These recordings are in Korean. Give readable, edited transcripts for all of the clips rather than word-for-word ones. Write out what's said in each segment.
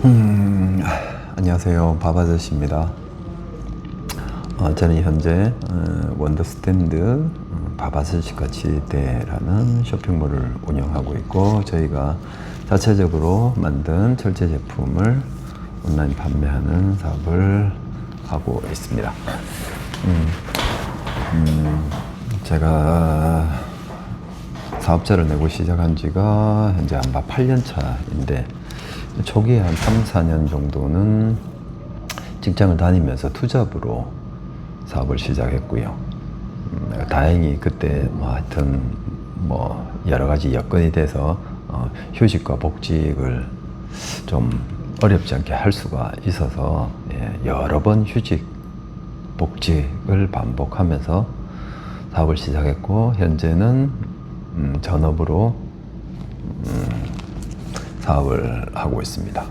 음, 안녕하세요. 밥아저씨입니다. 저는 현재 원더스탠드 밥아저씨 거치대라는 쇼핑몰을 운영하고 있고, 저희가 자체적으로 만든 철제 제품을 온라인 판매하는 사업을 하고 있습니다. 제가 사업자를 내고 시작한 지가 현재 한 8년 차인데, 초기에 한 3, 4년 정도는 직장을 다니면서 투잡으로 사업을 시작했고요. 다행히 그때 하여튼 여러 가지 여건이 돼서 휴직과 복직을 좀 어렵지 않게 할 수가 있어서 여러 번 휴직, 복직을 반복하면서 사업을 시작했고, 현재는 전업으로 사업을 하고 있습니다.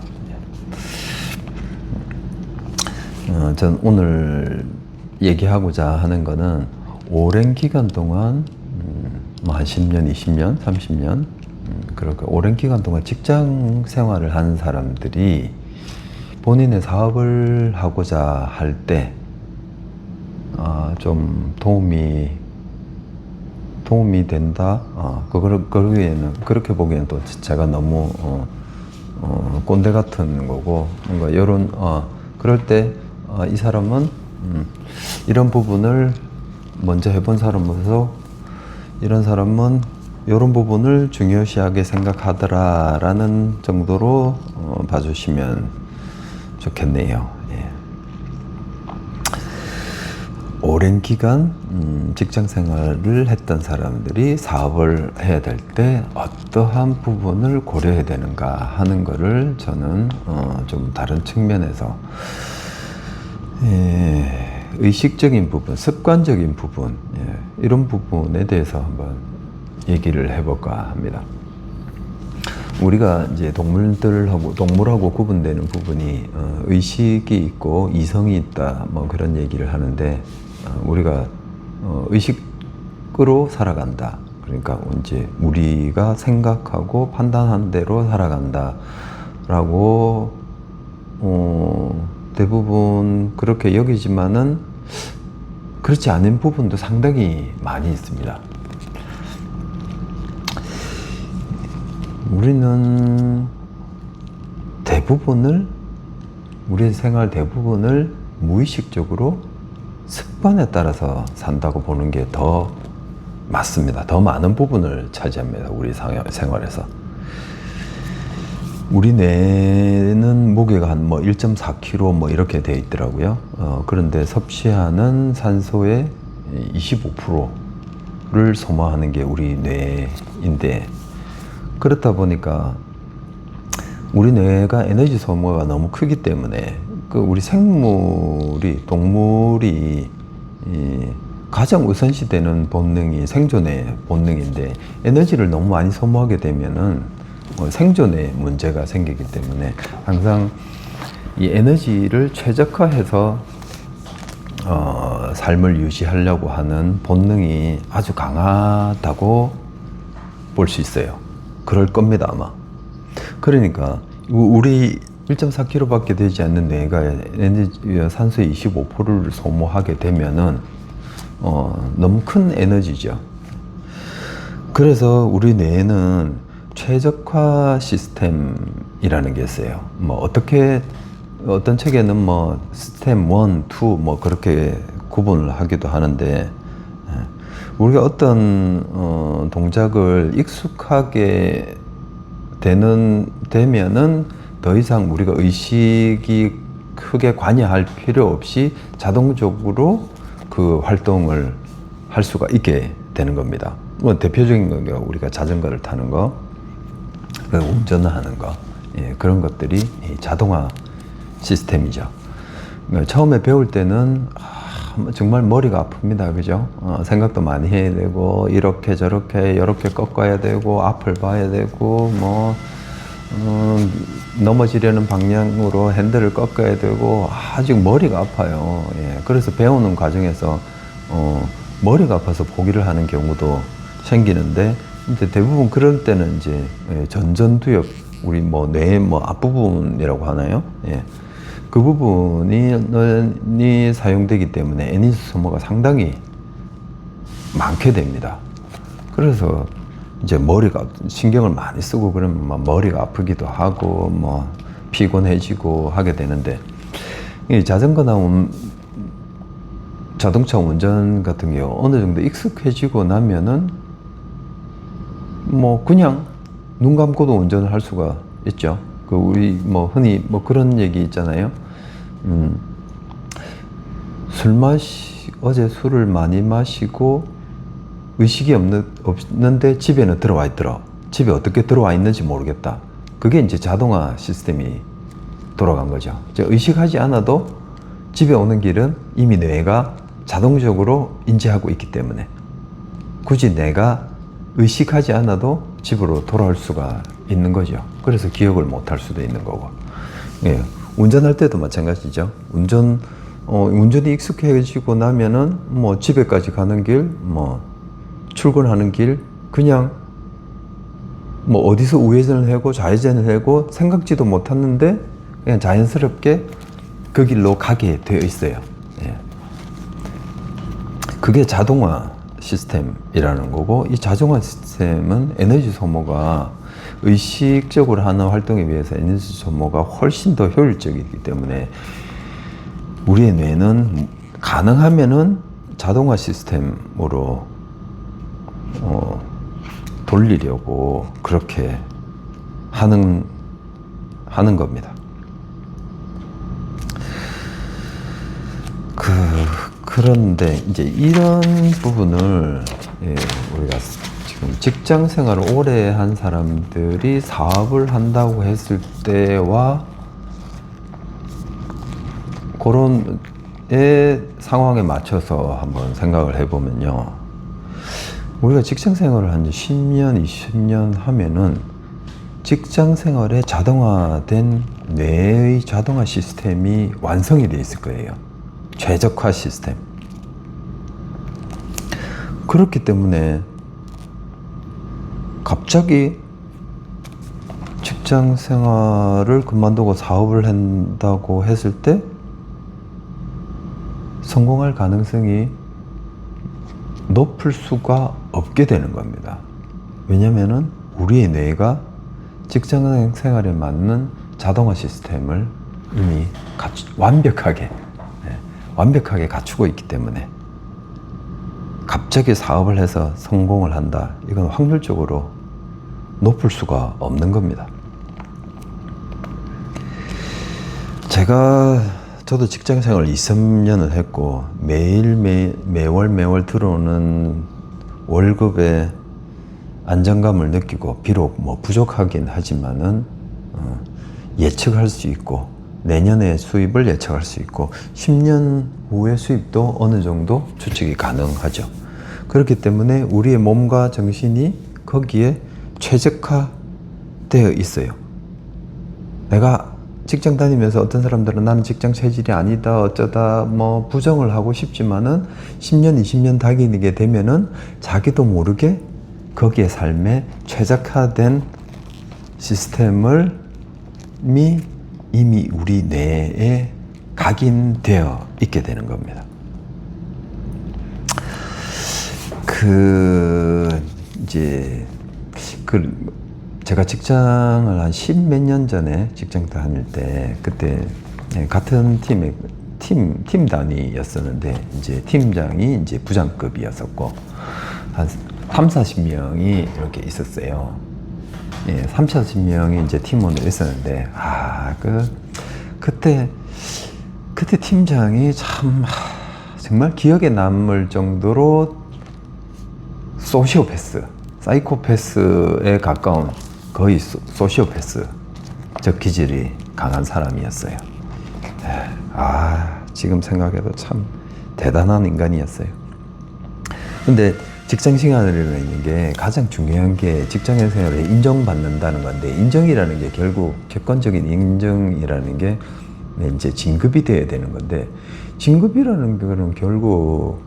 전 오늘 얘기하고자 하는 거는 오랜 기간 동안 한 10년, 20년, 30년 그렇게 오랜 기간 동안 직장 생활을 하는 사람들이 본인의 사업을 하고자 할 때 좀 도움이 된다. 그렇게 보기에는 또 제가 너무 꼰대 같은 거고, 뭔가 이런 그럴 때 이 사람은 이런 부분을 먼저 해본 사람으로서 이런 사람은 이런 부분을 중요시하게 생각하더라라는 정도로 봐주시면 좋겠네요. 오랜 기간 직장 생활을 했던 사람들이 사업을 해야 될 때 어떠한 부분을 고려해야 되는가 하는 거를 저는 좀 다른 측면에서 의식적인 부분, 습관적인 부분, 이런 부분에 대해서 한번 얘기를 해볼까 합니다. 우리가 이제 동물하고 구분되는 부분이 의식이 있고 이성이 있다, 그런 얘기를 하는데, 우리가 의식으로 살아간다. 그러니까 이제 우리가 생각하고 판단한 대로 살아간다라고 대부분 그렇게 여기지만은 그렇지 않은 부분도 상당히 많이 있습니다. 우리는 우리 생활 대부분을 무의식적으로 습관에 따라서 산다고 보는 게 더 맞습니다. 더 많은 부분을 차지합니다. 우리 생활에서. 우리 뇌는 무게가 한 1.4kg 이렇게 되어 있더라고요. 그런데 섭취하는 산소의 25%를 소모하는 게 우리 뇌인데, 그렇다 보니까 우리 뇌가 에너지 소모가 너무 크기 때문에 우리 동물이 가장 우선시되는 본능이 생존의 본능인데, 에너지를 너무 많이 소모하게 되면은 생존에 문제가 생기기 때문에 항상 이 에너지를 최적화해서 삶을 유지하려고 하는 본능이 아주 강하다고 볼 수 있어요. 그럴 겁니다, 아마. 그러니까 우리 1.4kg 밖에 되지 않는 뇌가 산소의 25%를 소모하게 되면은 너무 큰 에너지죠. 그래서 우리 뇌는 최적화 시스템이라는 게 있어요. 어떤 책에는 시스템 1, 2 그렇게 구분을 하기도 하는데, 우리가 어떤 동작을 익숙하게 되면은 더 이상 우리가 의식이 크게 관여할 필요 없이 자동적으로 그 활동을 할 수가 있게 되는 겁니다. 대표적인 건 우리가 자전거를 타는 거, 운전을 하는 거, 그런 것들이 자동화 시스템이죠. 처음에 배울 때는 정말 머리가 아픕니다. 그죠? 생각도 많이 해야 되고, 이렇게 저렇게 꺾어야 되고, 앞을 봐야 되고, 넘어지려는 방향으로 핸들을 꺾어야 되고, 아주 머리가 아파요. 그래서 배우는 과정에서 머리가 아파서 포기를 하는 경우도 생기는데, 근데 대부분 그럴 때는 이제 전전두엽 우리 뭐 뇌의 뭐 앞부분이라고 하나요? 예. 그 부분이 사용되기 때문에 에너지 소모가 상당히 많게 됩니다. 그래서 이제 머리가 신경을 많이 쓰고 그러면 막 머리가 아프기도 하고 뭐 피곤해지고 하게 되는데, 이 자전거나 자동차 운전 같은 경우 어느 정도 익숙해지고 나면은 뭐 그냥 눈 감고도 운전을 할 수가 있죠. 그 우리 뭐 흔히 뭐 그런 얘기 있잖아요. 어제 술을 많이 마시고 의식이 없는데 집에는 들어와 있더라. 집에 어떻게 들어와 있는지 모르겠다. 그게 이제 자동화 시스템이 돌아간 거죠. 의식하지 않아도 집에 오는 길은 이미 뇌가 자동적으로 인지하고 있기 때문에 굳이 내가 의식하지 않아도 집으로 돌아올 수가 있는 거죠. 그래서 기억을 못 할 수도 있는 거고. 예, 운전할 때도 마찬가지죠. 운전이 익숙해지고 나면은 뭐 집에까지 가는 길, 뭐 출근하는 길, 그냥 뭐 어디서 우회전을 하고 좌회전을 하고 생각지도 못했는데 그냥 자연스럽게 그 길로 가게 되어 있어요. 예. 그게 자동화 시스템이라는 거고, 이 자동화 시스템은 에너지 소모가 의식적으로 하는 활동에 비해서 에너지 소모가 훨씬 더 효율적이기 때문에 우리의 뇌는 가능하면은 자동화 시스템으로 돌리려고 그렇게 하는 겁니다. 그런데 이제 이런 부분을 우리가 지금 직장 생활을 오래 한 사람들이 사업을 한다고 했을 때와 그런 상황에 맞춰서 한번 생각을 해보면요. 우리가 직장 생활을 한 10년, 20년 하면은 직장 생활에 자동화된 뇌의 자동화 시스템이 완성이 돼 있을 거예요. 최적화 시스템. 그렇기 때문에 갑자기 직장 생활을 그만두고 사업을 한다고 했을 때 성공할 가능성이 높을 수가 없게 되는 겁니다. 왜냐면은 우리의 뇌가 직장 생활에 맞는 자동화 시스템을 이미 완벽하게 갖추고 있기 때문에 갑자기 사업을 해서 성공을 한다. 이건 확률적으로 높을 수가 없는 겁니다. 저도 직장 생활 2~3년을 했고 매월 들어오는 월급에 안정감을 느끼고, 비록 뭐 부족하긴 하지만은 예측할 수 있고 내년의 수입을 예측할 수 있고 10년 후의 수입도 어느 정도 추측이 가능하죠. 그렇기 때문에 우리의 몸과 정신이 거기에 최적화되어 있어요. 내가 직장 다니면서 어떤 사람들은 나는 직장 체질이 아니다 어쩌다 뭐 부정을 하고 싶지만은 10년, 20년 다니게 되면은 자기도 모르게 거기에 삶에 최적화된 시스템을 이미 우리 뇌에 각인되어 있게 되는 겁니다. 제가 직장을 한 10몇 년 전에 직장 다닐 때, 그때 같은 팀 단위였었는데, 이제 팀장이 이제 부장급이었었고, 한 30~40명이 이렇게 있었어요. 30~40명이 이제 팀원으로 있었는데, 그때 팀장이 정말 기억에 남을 정도로 사이코패스에 가까운 거의 소시오패스적 기질이 강한 사람이었어요. 지금 생각해도 참 대단한 인간이었어요. 근데 직장 생활이라는 게 가장 중요한 게 직장 생활에 인정받는다는 건데, 인정이라는 게 결국 객관적인 인정이라는 게 이제 진급이 돼야 되는 건데, 진급이라는 거는 결국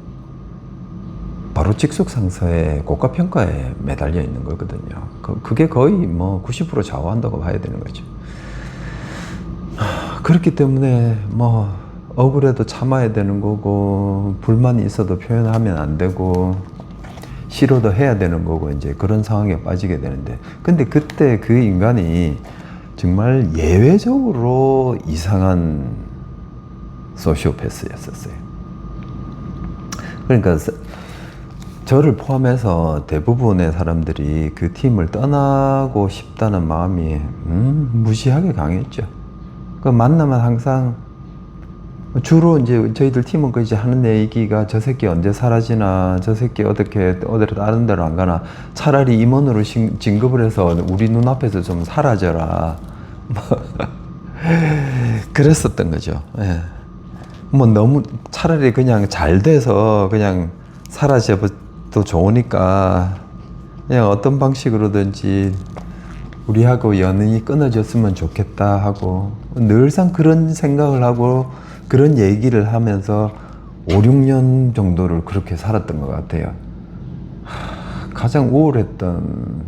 바로 직속 상사의 고가 평가에 매달려 있는 거거든요. 그게 거의 뭐 90% 좌우한다고 봐야 되는 거죠. 그렇기 때문에 뭐 억울해도 참아야 되는 거고, 불만이 있어도 표현하면 안 되고, 싫어도 해야 되는 거고, 이제 그런 상황에 빠지게 되는데, 근데 그때 그 인간이 정말 예외적으로 이상한 소시오패스였었어요. 그러니까 저를 포함해서 대부분의 사람들이 그 팀을 떠나고 싶다는 마음이 무시하게 강했죠. 그 만나면 항상 주로 이제 저희들 팀은 그 이제 하는 얘기가, 저 새끼 언제 사라지나, 저 새끼 어떻게 어디로 다른 데로 안 가나, 차라리 임원으로 진급을 해서 우리 눈앞에서 좀 사라져라. 그랬었던 거죠. 예. 뭐 너무 차라리 그냥 잘 돼서 그냥 사라져도 좋으니까 그냥 어떤 방식으로든지 우리하고 연인이 끊어졌으면 좋겠다 하고, 늘상 그런 생각을 하고 그런 얘기를 하면서 5, 6년 정도를 그렇게 살았던 것 같아요. 가장 우울했던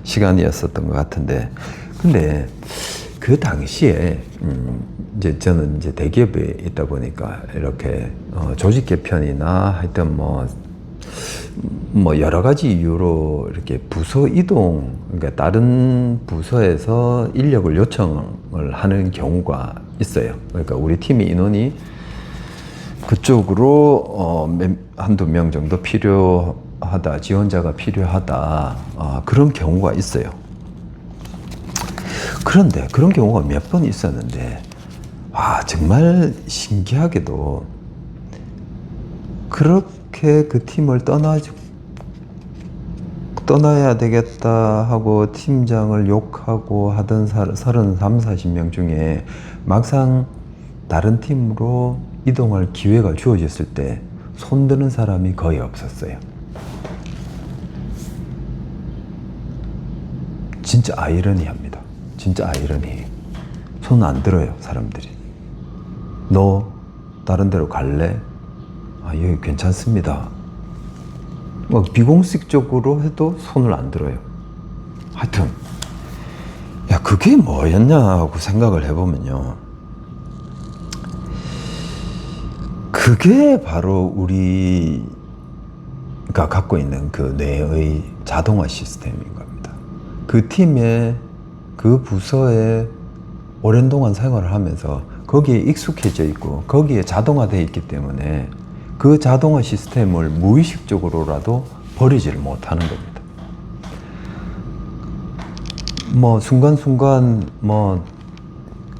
시간이었었던 것 같은데, 근데 그 당시에 이제 저는 이제 대기업에 있다 보니까 이렇게 조직 개편이나 하여튼 뭐 여러 가지 이유로 이렇게 부서 이동, 그러니까 다른 부서에서 인력을 요청을 하는 경우가 있어요. 그러니까 우리 팀의 인원이 그쪽으로 한두 명 정도 필요하다, 지원자가 필요하다, 그런 경우가 있어요. 그런데 그런 경우가 몇 번 있었는데, 정말 신기하게도 그렇게 그 팀을 떠나야 되겠다 하고 팀장을 욕하고 하던 33, 40명 중에 막상 다른 팀으로 이동할 기회가 주어졌을 때 손드는 사람이 거의 없었어요. 진짜 아이러니합니다. 진짜 아이러니. 손 안 들어요, 사람들이. 너 다른 데로 갈래? 여기 괜찮습니다. 뭐 비공식적으로 해도 손을 안 들어요. 하여튼 그게 뭐였냐고 생각을 해보면요, 그게 바로 우리가 갖고 있는 그 뇌의 자동화 시스템인 겁니다. 그 팀에, 그 부서에 오랜 동안 생활을 하면서 거기에 익숙해져 있고 거기에 자동화되어 있기 때문에 그 자동화 시스템을 무의식적으로라도 버리지를 못하는 겁니다. 뭐 순간순간 뭐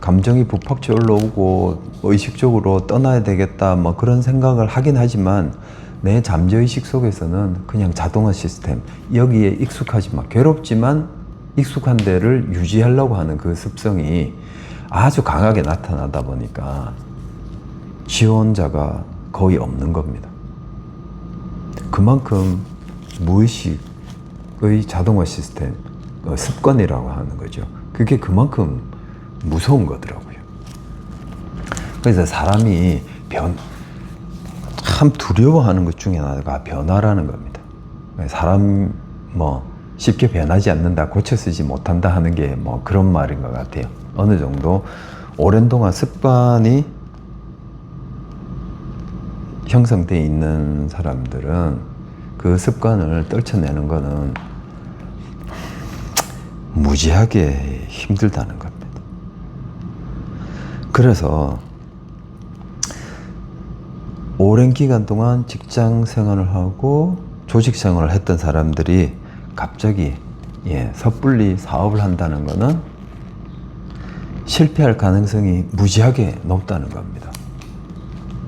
감정이 북박치 올라오고 의식적으로 떠나야 되겠다 뭐 그런 생각을 하긴 하지만, 내 잠재의식 속에서는 그냥 자동화 시스템, 여기에 익숙하지만, 괴롭지만 익숙한 데를 유지하려고 하는 그 습성이 아주 강하게 나타나다 보니까 지원자가 거의 없는 겁니다. 그만큼 무의식의 자동화 시스템, 습관이라고 하는 거죠. 그게 그만큼 무서운 거더라고요. 그래서 사람이 참 두려워하는 것 중에 하나가 변화라는 겁니다. 사람 쉽게 변하지 않는다, 고쳐 쓰지 못한다 하는 게 그런 말인 것 같아요. 어느 정도 오랜 동안 습관이 형성되어 있는 사람들은 그 습관을 떨쳐내는 거는 무지하게 힘들다는 겁니다. 그래서 오랜 기간 동안 직장 생활을 하고 조직 생활을 했던 사람들이 갑자기 섣불리 사업을 한다는 거는 실패할 가능성이 무지하게 높다는 겁니다.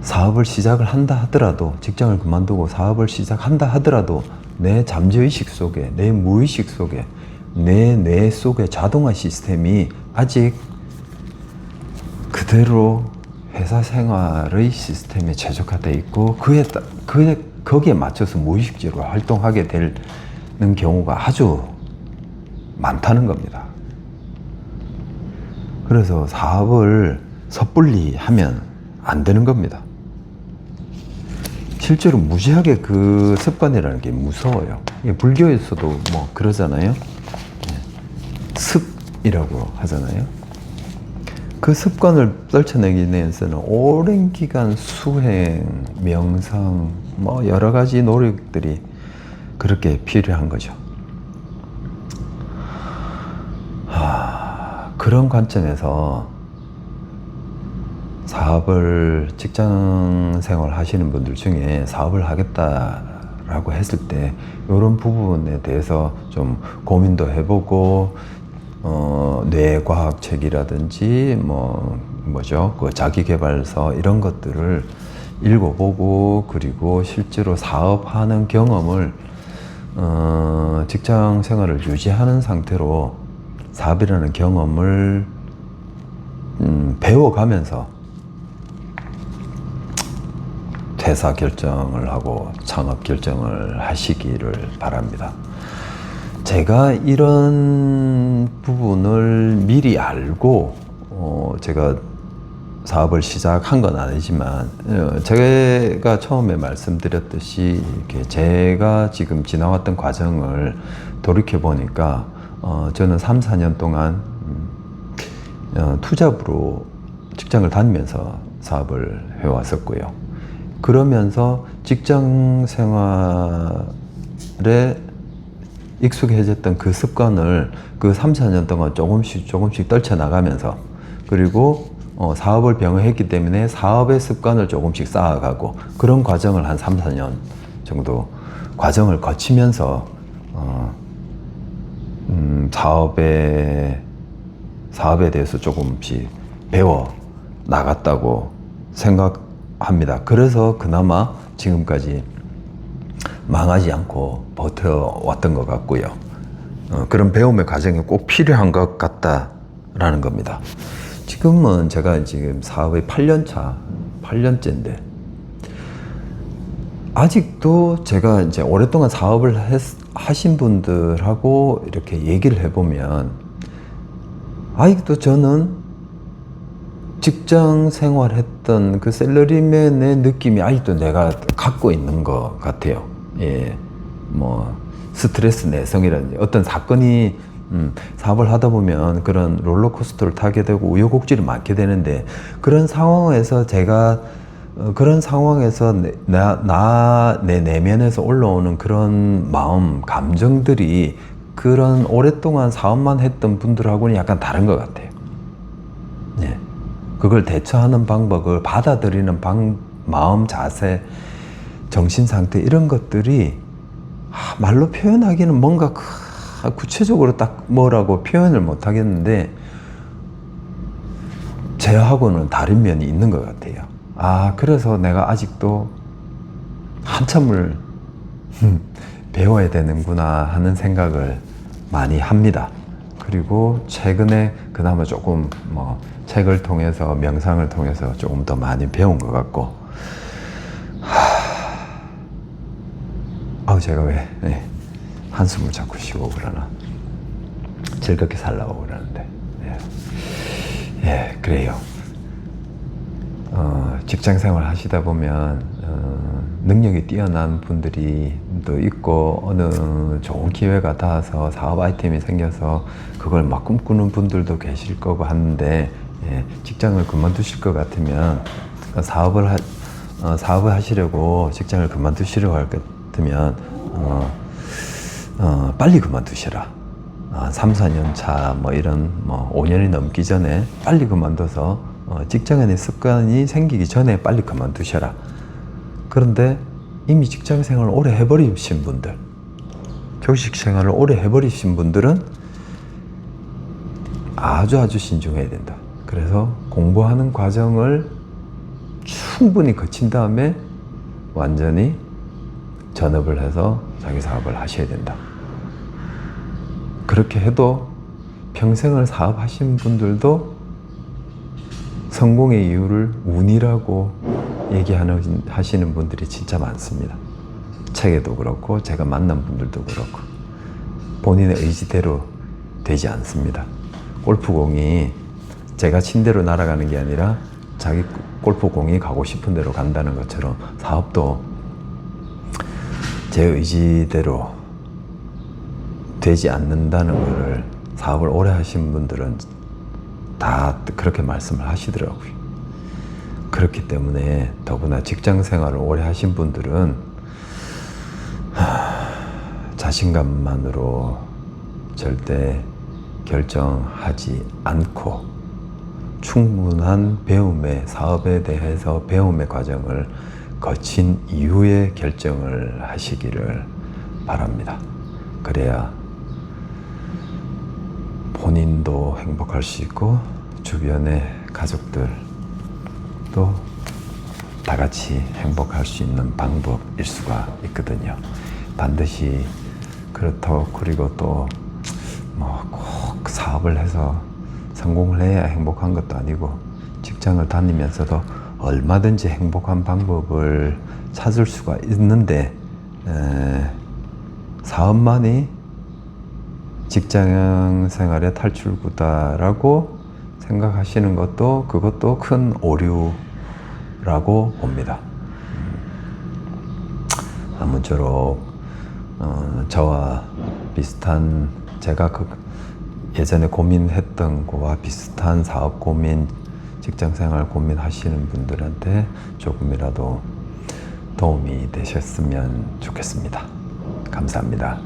사업을 시작을 한다 하더라도, 직장을 그만두고 사업을 시작한다 하더라도 내 잠재의식 속에, 내 무의식 속에, 내 뇌 속에 자동화 시스템이 아직 그대로 회사 생활의 시스템에 최적화되어 있고 거기에 맞춰서 무의식적으로 활동하게 되는 경우가 아주 많다는 겁니다. 그래서 사업을 섣불리 하면 안 되는 겁니다. 실제로 무지하게 그 습관이라는 게 무서워요. 불교에서도 뭐 그러잖아요. 습이라고 하잖아요. 그 습관을 떨쳐내기 위해서는 오랜 기간 수행, 명상, 뭐 여러 가지 노력들이 그렇게 필요한 거죠. 그런 관점에서 직장 생활 하시는 분들 중에 사업을 하겠다라고 했을 때 이런 부분에 대해서 좀 고민도 해보고 뇌과학책이라든지 그 자기계발서 이런 것들을 읽어보고 그리고 실제로 사업하는 경험을 직장 생활을 유지하는 상태로 사업이라는 경험을 배워가면서 퇴사 결정을 하고 창업 결정을 하시기를 바랍니다. 제가 이런 부분을 미리 알고 제가 사업을 시작한 건 아니지만 제가 처음에 말씀드렸듯이 이렇게 제가 지금 지나왔던 과정을 돌이켜 보니까 저는 3, 4년 동안 투잡으로 직장을 다니면서 사업을 해왔었고요. 그러면서 직장 생활에 익숙해졌던 그 습관을 그 3, 4년 동안 조금씩 떨쳐나가면서 그리고 사업을 병행했기 때문에 사업의 습관을 조금씩 쌓아가고 그런 과정을 한 3, 4년 정도 과정을 거치면서 사업에 대해서 조금씩 배워 나갔다고 생각합니다. 그래서 그나마 지금까지 망하지 않고 버텨왔던 것 같고요. 그런 배움의 과정이 꼭 필요한 것 같다라는 겁니다. 지금은 제가 지금 사업의 8년째인데 아직도 제가 이제 오랫동안 사업을 하신 분들하고 이렇게 얘기를 해보면 아직도 저는 직장 생활했던 그 샐러리맨의 느낌이 아직도 내가 갖고 있는 것 같아요. 예, 스트레스 내성이라든지 어떤 사건이 사업을 하다 보면 그런 롤러코스터를 타게 되고 우여곡절이 많게 되는데 그런 상황에서 내 내면에서 올라오는 그런 마음, 감정들이 그런 오랫동안 사업만 했던 분들하고는 약간 다른 것 같아요. 네. 그걸 대처하는 방법을 받아들이는 마음, 자세, 정신 상태 이런 것들이 말로 표현하기는 뭔가 구체적으로 딱 뭐라고 표현을 못 하겠는데 제하고는 다른 면이 있는 것 같아요. 그래서 내가 아직도 한참을 배워야 되는구나 하는 생각을 많이 합니다. 그리고 최근에 그나마 조금 책을 통해서 명상을 통해서 조금 더 많이 배운 것 같고 제가 왜 한숨을 자꾸 쉬고 그러나 즐겁게 살라고 그러는데 그래요. 직장생활 하시다 보면 능력이 뛰어난 분들이 또 있고 어느 좋은 기회가 닿아서 사업 아이템이 생겨서 그걸 막 꿈꾸는 분들도 계실 거고 하는데 직장을 그만두실 것 같으면 사업을 하시려고 직장을 그만두시려고 할 것 같으면 빨리 그만두시라. 3, 4년 차 이런 5년이 넘기 전에 빨리 그만둬서 직장인의 습관이 생기기 전에 빨리 그만두셔라. 그런데 이미 직장 생활을 오래 해버리신 분들, 교직 생활을 오래 해버리신 분들은 아주 신중해야 된다. 그래서 공부하는 과정을 충분히 거친 다음에 완전히 전업을 해서 자기 사업을 하셔야 된다. 그렇게 해도 평생을 사업하신 분들도 성공의 이유를 운이라고 하시는 분들이 진짜 많습니다. 책에도 그렇고 제가 만난 분들도 그렇고 본인의 의지대로 되지 않습니다. 골프공이 제가 친 대로 날아가는 게 아니라 자기 골프공이 가고 싶은 대로 간다는 것처럼 사업도 제 의지대로 되지 않는다는 것을 사업을 오래 하신 분들은 다 그렇게 말씀을 하시더라고요. 그렇기 때문에 더구나 직장 생활을 오래 하신 분들은 자신감만으로 절대 결정하지 않고 충분한 배움의, 사업에 대해서 배움의 과정을 거친 이후에 결정을 하시기를 바랍니다. 그래야 본인도 행복할 수 있고 주변의 가족들도 다 같이 행복할 수 있는 방법일 수가 있거든요. 반드시 그렇다고 그리고 또 뭐 꼭 사업을 해서 성공을 해야 행복한 것도 아니고 직장을 다니면서도 얼마든지 행복한 방법을 찾을 수가 있는데 사업만이 직장 생활의 탈출구다라고 생각하시는 것도 그것도 큰 오류라고 봅니다. 아무쪼록 저와 비슷한 제가 예전에 고민했던 거와 비슷한 사업 고민, 직장 생활 고민하시는 분들한테 조금이라도 도움이 되셨으면 좋겠습니다. 감사합니다.